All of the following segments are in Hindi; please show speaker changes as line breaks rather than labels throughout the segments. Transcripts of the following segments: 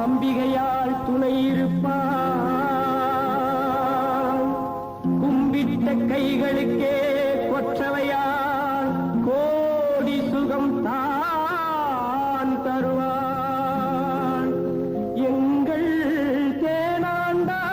அம்பிகையால் துணை இருப்பான், கும்பிட்ட கைகளுக்கே கொற்றவையால் கோடி சுகம் தான் தருவான். எங்கள் தேனாண்டான்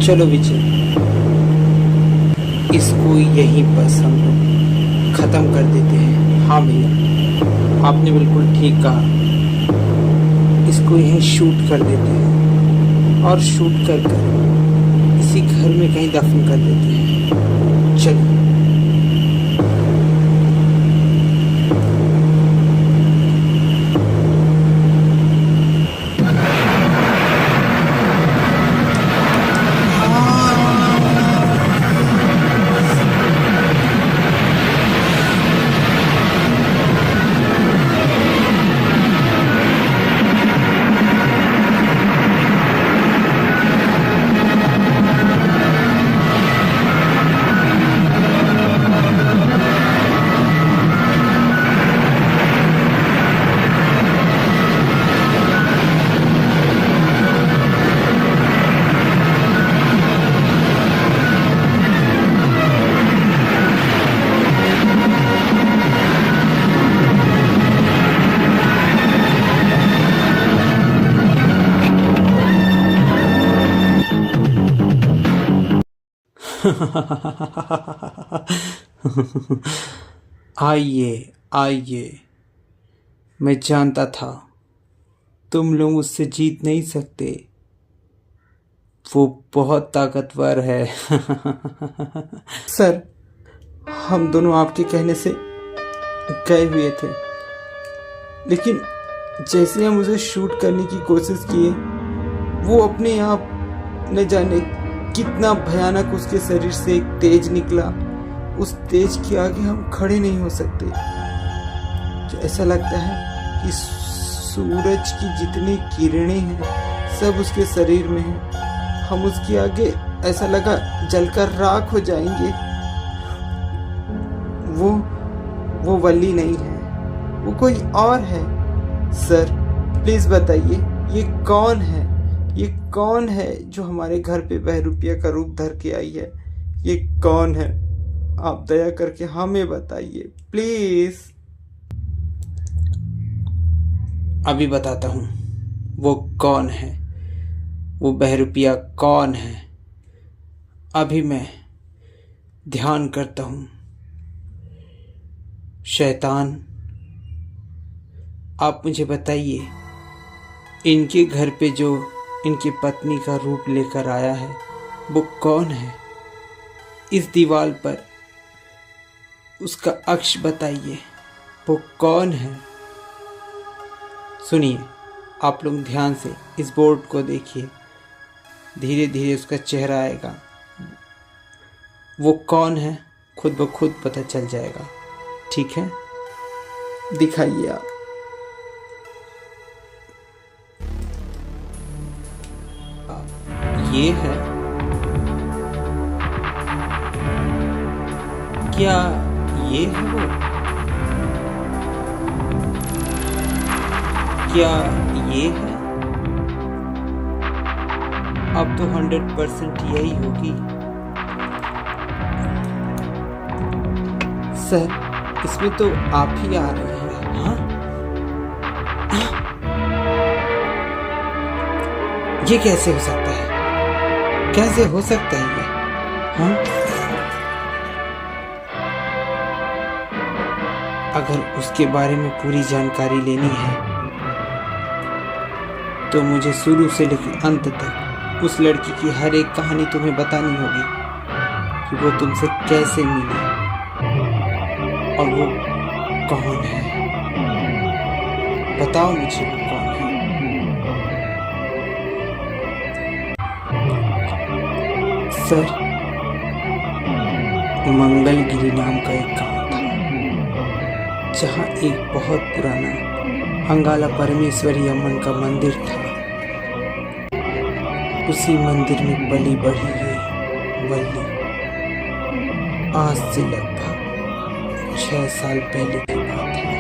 चलो विजय, इसको यहीं बस हम लोग ख़त्म कर देते हैं। हाँ भैया, आपने बिल्कुल ठीक कहा, इसको यहीं शूट कर देते हैं और शूट कर इसी घर में कहीं दफन कर देते हैं। चलो। आइए आइए, मैं जानता था तुम लोग उससे जीत नहीं सकते, वो बहुत ताकतवर है। सर, हम दोनों आपके कहने से गए हुए थे, लेकिन जैसे हम उसे शूट करने की कोशिश किए, वो अपने आप न जाने कितना भयानक उसके शरीर से एक तेज निकला। उस तेज के आगे हम खड़े नहीं हो सकते। तो ऐसा लगता है कि सूरज की जितनी किरणें हैं सब उसके शरीर में हैं। हम उसके आगे ऐसा लगा जलकर राख हो जाएंगे। वो वली नहीं है, वो कोई और है। सर प्लीज बताइए, ये कौन है? ये कौन है जो हमारे घर पे बहरूपिया का रूप धर के आई है? ये कौन है? आप दया करके हमें बताइए प्लीज। अभी बताता हूँ वो कौन है, वो बहरूपिया कौन है। अभी मैं ध्यान करता हूँ। शैतान, आप मुझे बताइए, इनके घर पे जो इनकी पत्नी का रूप लेकर आया है वो कौन है? इस दीवार पर उसका अक्ष बताइए, वो कौन है? सुनिए, आप लोग ध्यान से इस बोर्ड को देखिए, धीरे धीरे उसका चेहरा आएगा। वो कौन है खुद ब खुद पता चल जाएगा। ठीक है, दिखाइए आप। ये है क्या? ये है वो? क्या ये है? अब तो 100% यही होगी। सर, इसमें तो आप ही आ रहे हैं। हाँ, ये कैसे हो सकता है? कैसे हो सकता है ये? हाँ, अगर उसके बारे में पूरी जानकारी लेनी है तो मुझे शुरू से लेकर अंत तक उस लड़की की हर एक कहानी तुम्हें बतानी होगी कि वो तुमसे कैसे मिली और वो कौन है। बताओ मुझे वो कौन है। सर, मंगलगिरी नाम का एक गांव था जहाँ एक बहुत पुराना अंगाला परमेश्वरी अम्मन का मंदिर था। उसी मंदिर में पली बढ़ी ये वल्ली आज से लगभग 6 साल पहले की बात है।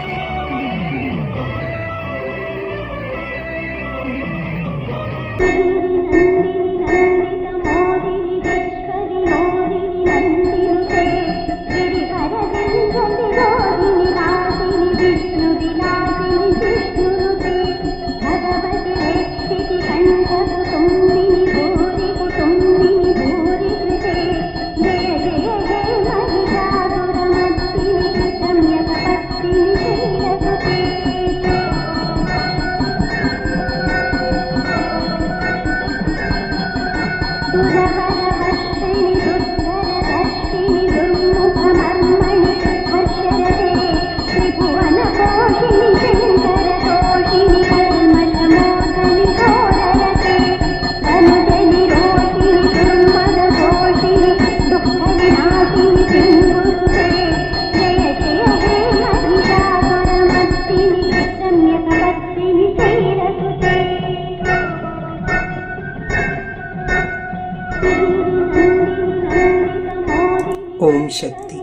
ओम शक्ति,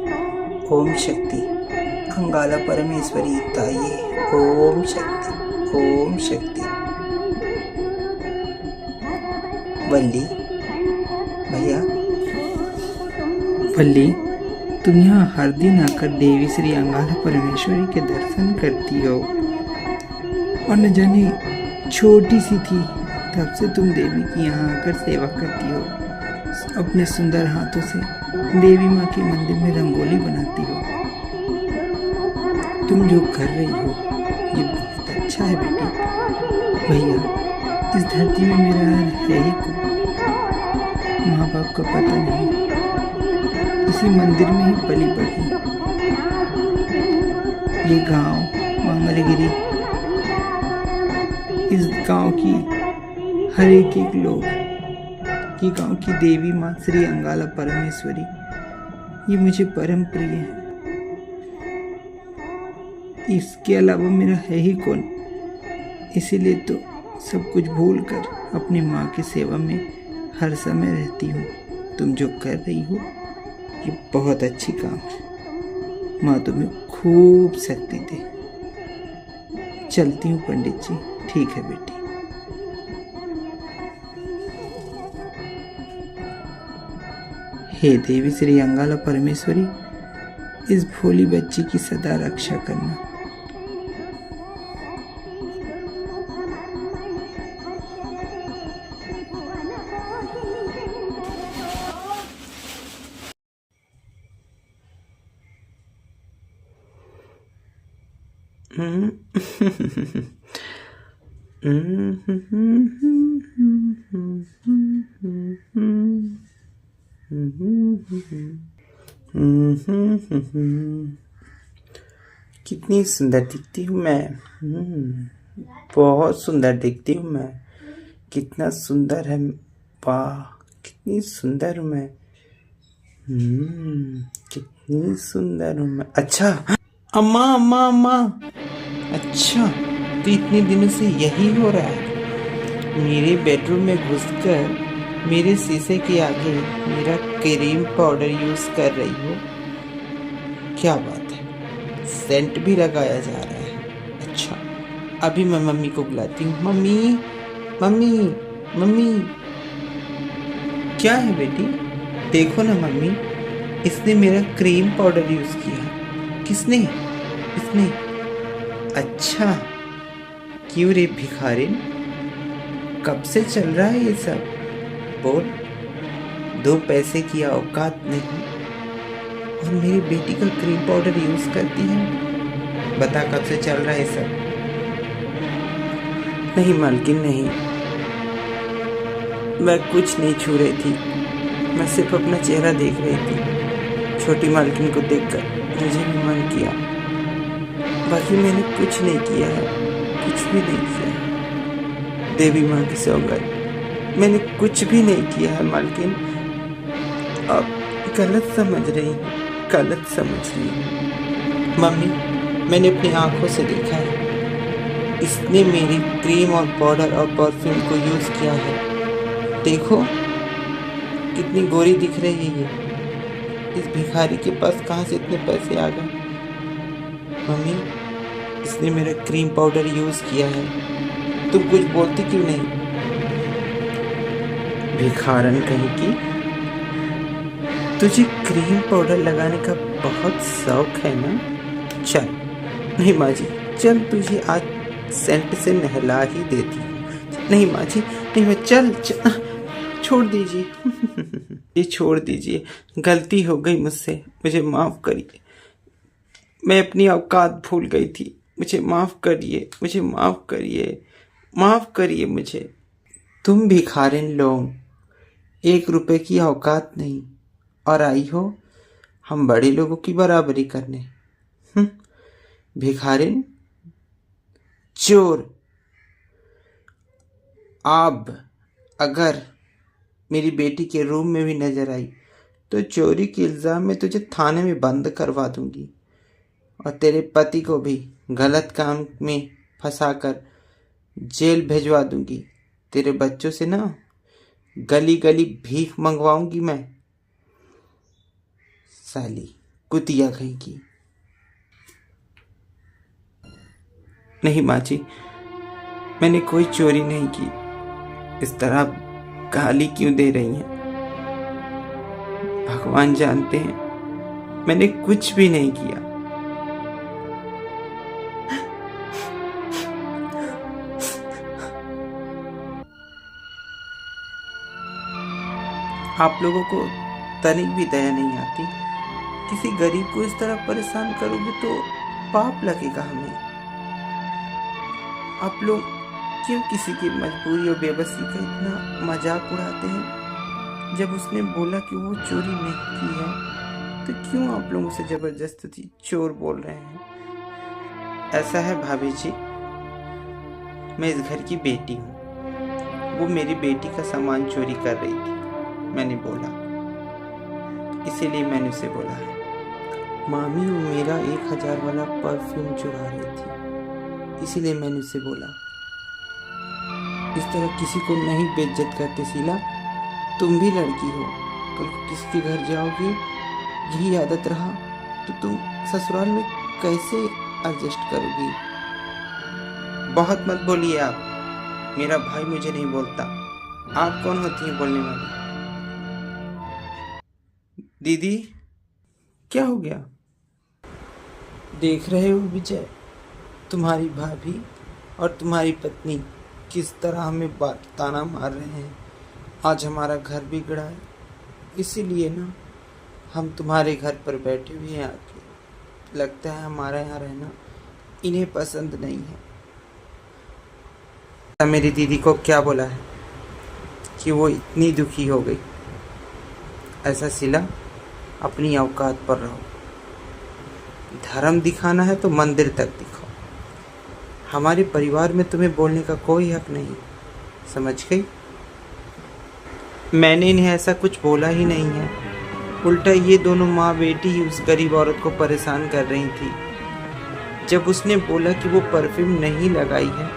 ओम शक्ति, अंगाला परमेश्वरी ताये, ओम शक्ति, ओम शक्ति। वल्ली, भैया, वल्ली, तुम यहाँ हर दिन आकर देवी श्री अंगाला परमेश्वरी के दर्शन करती हो और न जाने छोटी सी थी तब से तुम देवी की यहाँ आकर सेवा करती हो। अपने सुंदर हाथों से देवी माँ के मंदिर में रंगोली बनाती हो। तुम जो कर रही हो ये बहुत अच्छा है बेटी। भैया, इस धरती में मेरा है ही कौन? माँ बाप का पता नहीं, इसी मंदिर में ही पली बढ़ी। ये गांव मंगलगिरी, इस गांव की हर एक लोग, ये गांव की देवी माँ श्री अंगाला परमेश्वरी, ये मुझे परम प्रिय है। इसके अलावा मेरा है ही कौन? इसीलिए तो सब कुछ भूल कर अपनी माँ की सेवा में हर समय रहती हूँ। तुम जो कर रही हो ये बहुत अच्छी काम है। माँ तुम्हें खूब शक्ति दे। चलती हूँ पंडित जी। ठीक है बेटी। हे देवी श्री अंगाला परमेश्वरी, इस भोली बच्ची की सदा रक्षा करना। कितनी सुंदर दिखती हूँ मैं। बहुत सुंदर दिखती हूँ मैं। कितना सुंदर है, वाह कितनी सुंदर हूँ मैं। कितनी सुंदर हूँ मैं। अच्छा अम्मा अम्मा अम्मा, अच्छा तो इतने दिनों से यही हो रहा है, मेरे बेडरूम में घुसकर मेरे शीशे के आगे मेरा क्रीम पाउडर यूज कर रही हो। क्या बात है, सेंट भी लगाया जा रहा है। अच्छा अभी मैं मम्मी को बुलाती हूँ। Mummy mummy mummy. क्या है बेटी? देखो ना मम्मी, इसने मेरा क्रीम पाउडर यूज किया। किसने? इसने? अच्छा क्यों रे भिखारिन, कब से चल रहा है ये सब? बोल, 2 पैसे की औकात नहीं और मेरी बेटी का क्रीम पाउडर यूज करती है। बता कब से चल रहा है ये सब? नहीं मालकिन नहीं, मैं कुछ नहीं छू रही थी, मैं सिर्फ अपना चेहरा देख रही थी। छोटी मालकिन को देखकर मुझे भी मन किया, बाकी मैंने कुछ नहीं किया है, कुछ भी नहीं किया है। देवी माँ की सौगंध, मैंने कुछ भी नहीं किया है मालकिन। आप गलत समझ रही हैं, गलत समझ रही हैं। मम्मी, मैंने अपनी आंखों से देखा है, इसने मेरी क्रीम और पाउडर और परफ्यूम को यूज किया है। देखो कितनी गोरी दिख रही है ये। इस भिखारी के पास कहाँ से इतने पैसे आ गए? मम्मी, इसने मेरा क्रीम पाउडर यूज किया है, तुम कुछ बोलती क्यों नहीं? भिखारन कहीं की, तुझे क्रीम पाउडर लगाने का बहुत शौक है ना? चल। नहीं माँ जी, चल तुझे आज सेंट से नहला ही देती हूँ। नहीं माँ जी नहीं, मैं चल छोड़ दीजिए। ये छोड़ दीजिए, गलती हो गई मुझसे, मुझे माफ करिए। मैं अपनी औकात भूल गई थी, मुझे माफ करिए, मुझे माफ करिए, माफ करिए मुझे। तुम भिखारिन लोग, 1 रुपए की औकात नहीं और आई हो हम बड़े लोगों की बराबरी करने। भिखारिन, चोर। अब अगर मेरी बेटी के रूम में भी नजर आई तो चोरी के इल्जाम में तुझे थाने में बंद करवा दूंगी और तेरे पति को भी गलत काम में फंसाकर जेल भेजवा दूंगी। तेरे बच्चों से ना गली गली भीख मंगवाऊंगी मैं। साली कुतिया कहीं की। नहीं माँ जी, मैंने कोई चोरी नहीं की। इस तरह गाली क्यों दे रही हैं? भगवान जानते हैं मैंने कुछ भी नहीं किया। आप लोगों को तनिक भी दया नहीं आती? किसी गरीब को इस तरह परेशान करोगे तो पाप लगेगा हमें। आप लोग क्यों किसी की मजबूरी और बेबसी का इतना मजाक उड़ाते हैं? जब उसने बोला कि वो चोरी नहीं की है तो क्यों आप लोग उसे जबरदस्ती चोर बोल रहे हैं? ऐसा है भाभी जी, मैं इस घर की बेटी हूँ। वो मेरी बेटी का सामान चोरी कर रही थी, मैंने बोला, इसीलिए मैंने उसे बोला है। मामी, वो मेरा 1000 वाला परफ्यूम चुरा रही थी, इसीलिए मैंने उसे बोला। इस तरह किसी को नहीं बेइज्जत करते शीला। तुम भी लड़की हो, कल को किसी के घर जाओगी, यही आदत रहा तो तुम ससुराल में कैसे एडजस्ट करोगी? बहुत मत बोलिए आप, मेरा भाई मुझे नहीं बोलता। आप कौन होती हैं बोलने वाली? दीदी, क्या हो गया? देख रहे हो विजय, तुम्हारी भाभी और तुम्हारी पत्नी किस तरह हमें ताना मार रहे हैं। आज हमारा घर बिगड़ा है, इसीलिए ना हम तुम्हारे घर पर बैठे हुए हैं आके। लगता है हमारा यहाँ रहना इन्हें पसंद नहीं है। मेरी दीदी को क्या बोला है कि वो इतनी दुखी हो गई? ऐसा सिला, अपनी औकात पर रहो। धर्म दिखाना है तो मंदिर तक दिखाओ। हमारे परिवार में तुम्हें बोलने का कोई हक नहीं, समझ गई? मैंने इन्हें ऐसा कुछ बोला ही नहीं है। उल्टा ये दोनों माँ बेटी ही उस गरीब औरत को परेशान कर रही थी। जब उसने बोला कि वो परफ्यूम नहीं लगाई है,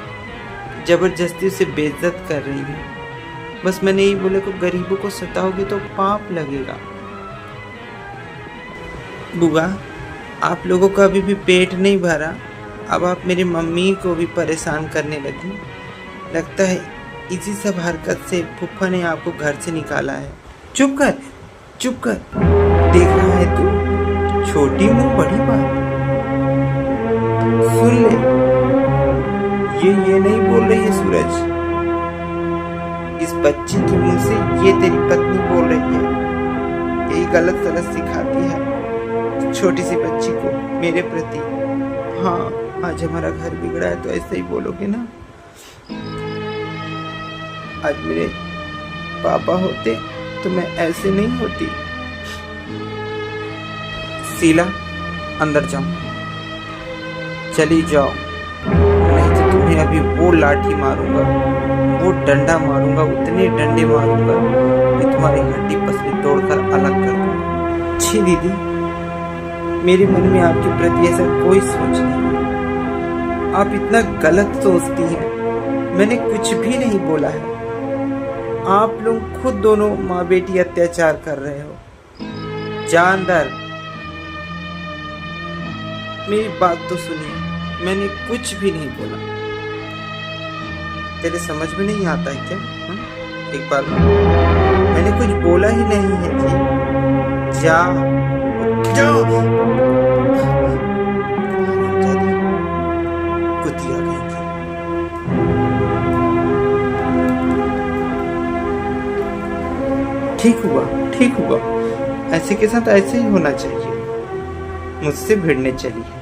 जबरदस्ती उसे बेइज्जत कर रही है। बस मैंने यही बोला कि गरीबों को सताओगे तो पाप लगेगा। बुआ, आप लोगों का अभी भी पेट नहीं भरा, अब आप मेरी मम्मी को भी परेशान करने लगी। लगता है इसी सब हरकत से फूफा ने आपको घर से निकाला है। चुप कर, चुप कर। देख रहा है तू, छोटी मुंह बड़ी बात। सुन ले, ये नहीं बोल रही है सूरज, इस बच्ची के मुंह से ये तेरी पत्नी बोल रही है। यही गलत सलत सिखाती है छोटी सी बच्ची को मेरे प्रति। हाँ, आज हमारा घर बिगड़ा है तो ऐसे ही बोलोगे ना। आज मेरे पापा होते तो मैं ऐसे नहीं होती। शीला, अंदर जाओ, चली जाओ, नहीं तो तुम्हें अभी वो लाठी मारूंगा, वो डंडा मारूंगा, उतने डंडे मारूंगा कि तुम्हारी हड्डी पसली तोड़कर अलग कर दूंगा। छी दीदी, मेरे मन में आपके प्रति ऐसा कोई सोच नहीं है। आप इतना गलत सोचती हैं। मैंने कुछ भी नहीं बोला है। आप लोग खुद दोनों माँ बेटी अत्याचार कर रहे हो। जानदार, मेरी बात तो सुनिए, मैंने कुछ भी नहीं बोला। तेरे समझ में नहीं आता है क्या? एक बार मैंने कुछ बोला ही नहीं है जी। जा, जाओ। कुतिया गई थी। ठीक हुआ, ठीक हुआ। ऐसे के साथ ऐसे ही होना चाहिए। मुझसे भिड़ने चली है।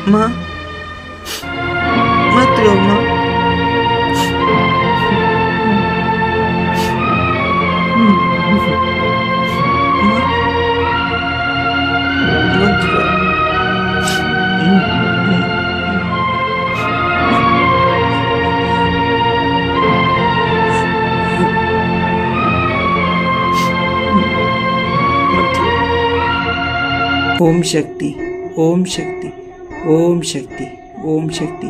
माँ, मत रो माँ। मत रो। ओम शक्ति, ओम शक्ति, ओम शक्ति, ओम शक्ति।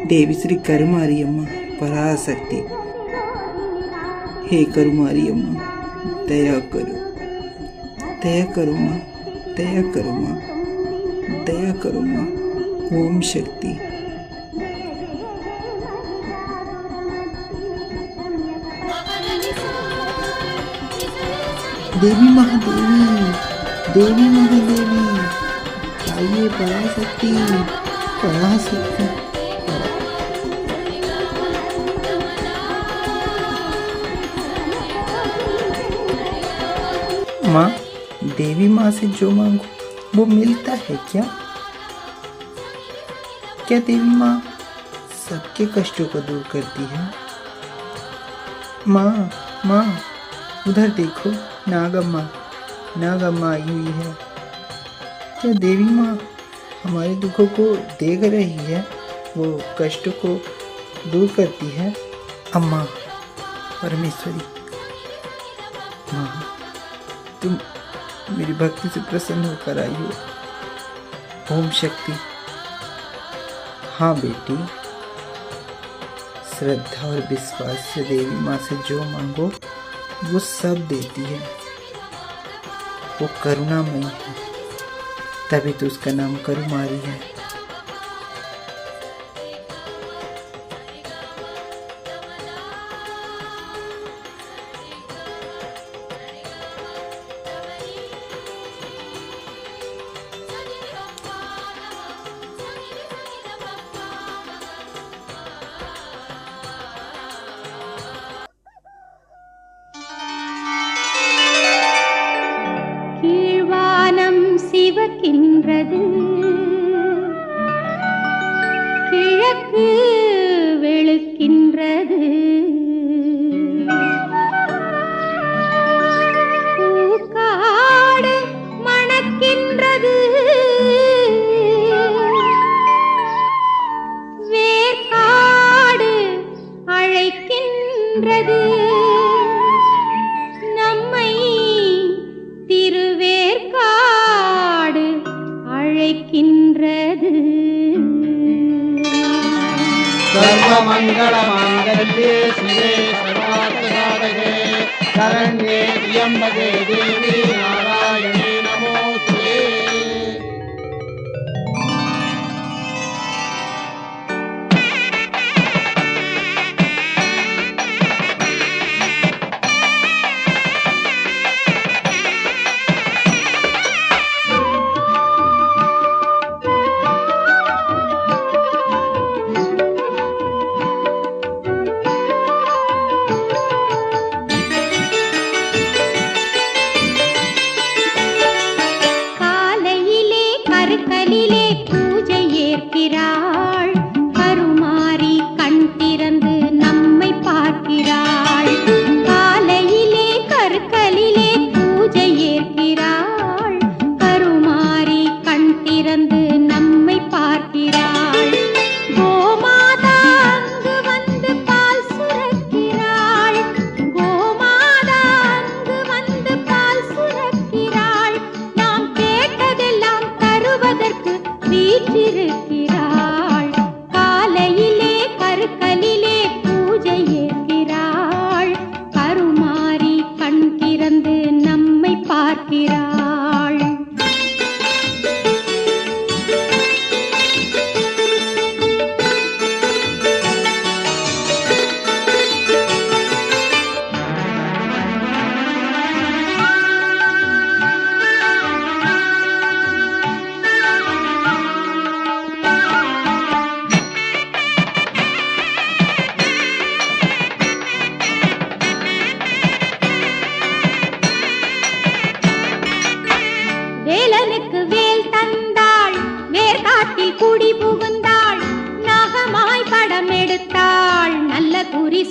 देवी श्री करुमारी अम्मा पराशक्ति। हे करुमारी अम्मा, दया करो, दया करो माँ, दया करो माँ, दया करो माँ। ओम शक्ति। देवी महादेवी, देवी महादेवी, आइए पराशक्ति, पराशक्ति। माँ, देवी माँ से जो मांगो वो मिलता है क्या? क्या देवी माँ सबके कष्टों को दूर करती है? माँ, माँ, उधर देखो, नागम्मा, नागम्मा आई हुई है। क्या देवी माँ हमारे दुखों को देख रही है? वो कष्टों को दूर करती है। अम्मा परमेश्वरी, माँ तुम मेरी भक्ति से प्रसन्न होकर आई हो। ओम शक्ति। हाँ बेटी, श्रद्धा और विश्वास से देवी माँ से जो मांगो वो सब देती है। वो करुणामयी है, तभी तो उसका नाम करुमारी है।
சிவக்கின்றது கிழக்கு வெளுக்கின்றது பூக்காடு மணக்கின்றது அழைக்கின்றது நம்மை திருவேற்காடு அழைக்கின்றது.
सर्वमंगल मांगल्ये शिवे सर्वार्थ साधके शरण्ये त्र्यंबके देवी नारायणी नमोस्तुते.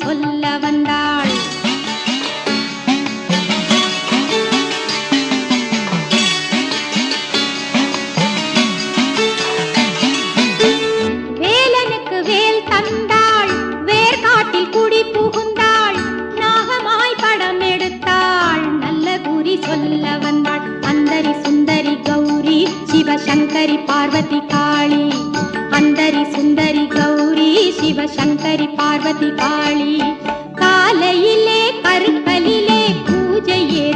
சொல்ல வந்தாள். வேலனுக்கு வேல் தந்தாள், வேர்காட்டில் குடி புகுந்தாள், நாகமாய் படம் எடுத்தாள், நல்ல குறி சொல்ல வந்தாள். அந்தரி சுந்தரி கௌரி, சிவசங்கரி பார்வதி காளி, அந்தரி சுந்தரி கௌரி, சிவசங்கரி பார்வதி காளி, காலையிலே கருக்கலிலே பூஜையே